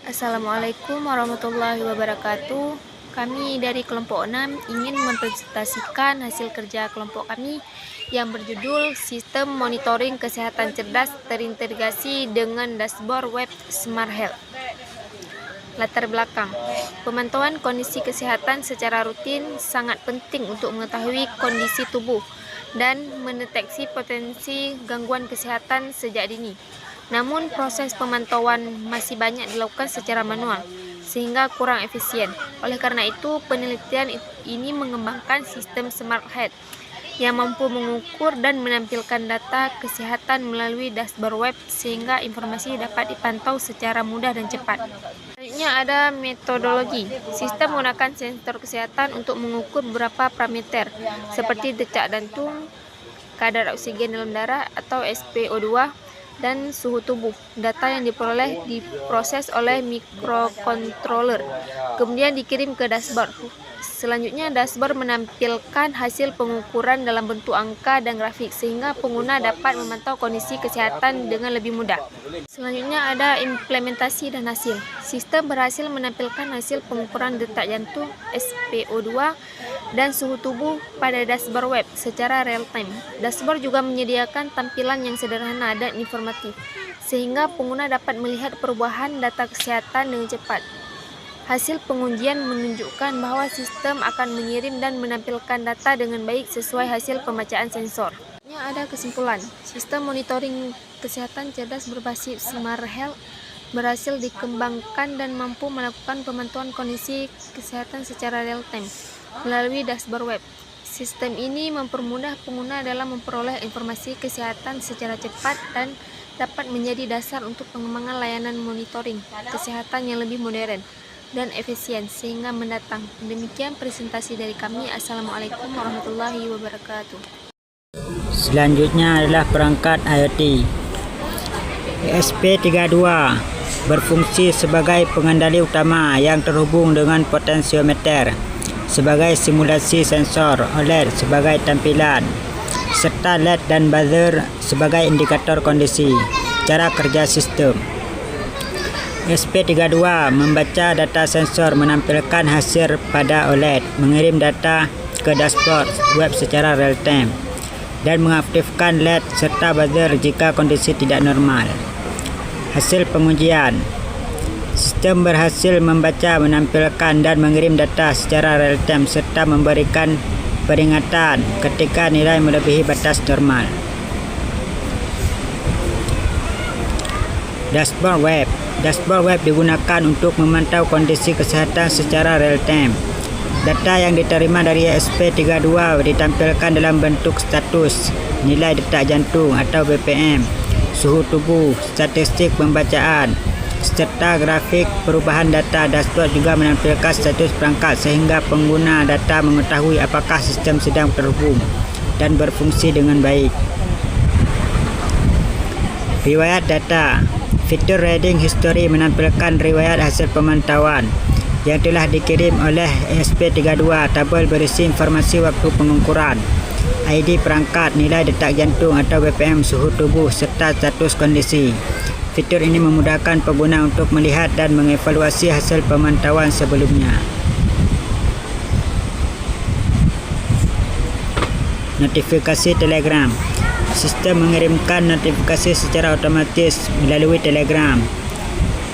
Assalamualaikum warahmatullahi wabarakatuh. Kami dari kelompok 6 ingin mempresentasikan hasil kerja kelompok kami yang berjudul Sistem Monitoring Kesehatan Cerdas Terintegrasi dengan Dashboard Web Smart Health. Latar belakang: pemantauan kondisi kesehatan secara rutin sangat penting untuk mengetahui kondisi tubuh dan mendeteksi potensi gangguan kesehatan sejak dini. Namun, proses pemantauan masih banyak dilakukan secara manual, sehingga kurang efisien. Oleh karena itu, penelitian ini mengembangkan sistem Smart Health yang mampu mengukur dan menampilkan data kesehatan melalui dashboard web sehingga informasi dapat dipantau secara mudah dan cepat. Selanjutnya ada metodologi. Sistem menggunakan sensor kesehatan untuk mengukur beberapa parameter seperti detak jantung, kadar oksigen dalam darah atau SpO2, dan suhu tubuh. Data yang diperoleh diproses oleh microcontroller, kemudian dikirim ke dashboard. Selanjutnya, dashboard menampilkan hasil pengukuran dalam bentuk angka dan grafik, sehingga pengguna dapat memantau kondisi kesehatan dengan lebih mudah. Selanjutnya ada implementasi dan hasil. Sistem berhasil menampilkan hasil pengukuran detak jantung, SpO2, dan suhu tubuh pada dashboard web secara real time. Dashboard juga menyediakan tampilan yang sederhana dan informatif, sehingga pengguna dapat melihat perubahan data kesehatan dengan cepat. Hasil pengujian menunjukkan bahwa sistem akan mengirim dan menampilkan data dengan baik sesuai hasil pembacaan sensor. Ada kesimpulan, sistem monitoring kesehatan cerdas berbasis Smart Health berhasil dikembangkan dan mampu melakukan pemantauan kondisi kesehatan secara real time melalui dashboard web. Sistem ini mempermudah pengguna dalam memperoleh informasi kesehatan secara cepat dan dapat menjadi dasar untuk pengembangan layanan monitoring kesehatan yang lebih modern dan efisien sehingga mendatang. Demikian presentasi dari kami. Assalamualaikum warahmatullahi wabarakatuh. Selanjutnya adalah perangkat IoT. ESP32 berfungsi sebagai pengendali utama yang terhubung dengan potensiometer sebagai simulasi sensor, OLED sebagai tampilan, serta LED dan buzzer sebagai indikator kondisi. Cara kerja sistem: ESP32 membaca data sensor, menampilkan hasil pada OLED, mengirim data ke dashboard web secara real time, dan mengaktifkan LED serta buzzer jika kondisi tidak normal. Hasil pengujian: sistem berhasil membaca, menampilkan, dan mengirim data secara real time serta memberikan peringatan ketika nilai melebihi batas normal. Dashboard web. Dashboard web digunakan untuk memantau kondisi kesehatan secara real time. Data yang diterima dari ESP32 ditampilkan dalam bentuk status, nilai detak jantung atau BPM, suhu tubuh, statistik pembacaan, serta grafik perubahan data. Dashboard juga menampilkan status perangkat sehingga pengguna data mengetahui apakah sistem sedang terhubung dan berfungsi dengan baik. Riwayat data. Fitur Reading History menampilkan riwayat hasil pemantauan yang telah dikirim oleh ESP32. Tabel berisi informasi waktu pengukuran, ID perangkat, nilai detak jantung atau BPM, suhu tubuh, serta status kondisi. Fitur ini memudahkan pengguna untuk melihat dan mengevaluasi hasil pemantauan sebelumnya. Notifikasi Telegram. Sistem mengirimkan notifikasi secara otomatis melalui Telegram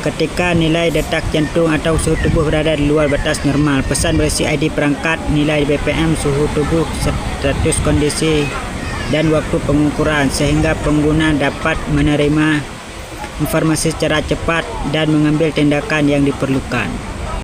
ketika nilai detak jantung atau suhu tubuh berada di luar batas normal. Pesan berisi ID perangkat, nilai BPM, suhu tubuh, status kondisi, dan waktu pengukuran sehingga pengguna dapat menerima informasi secara cepat dan mengambil tindakan yang diperlukan.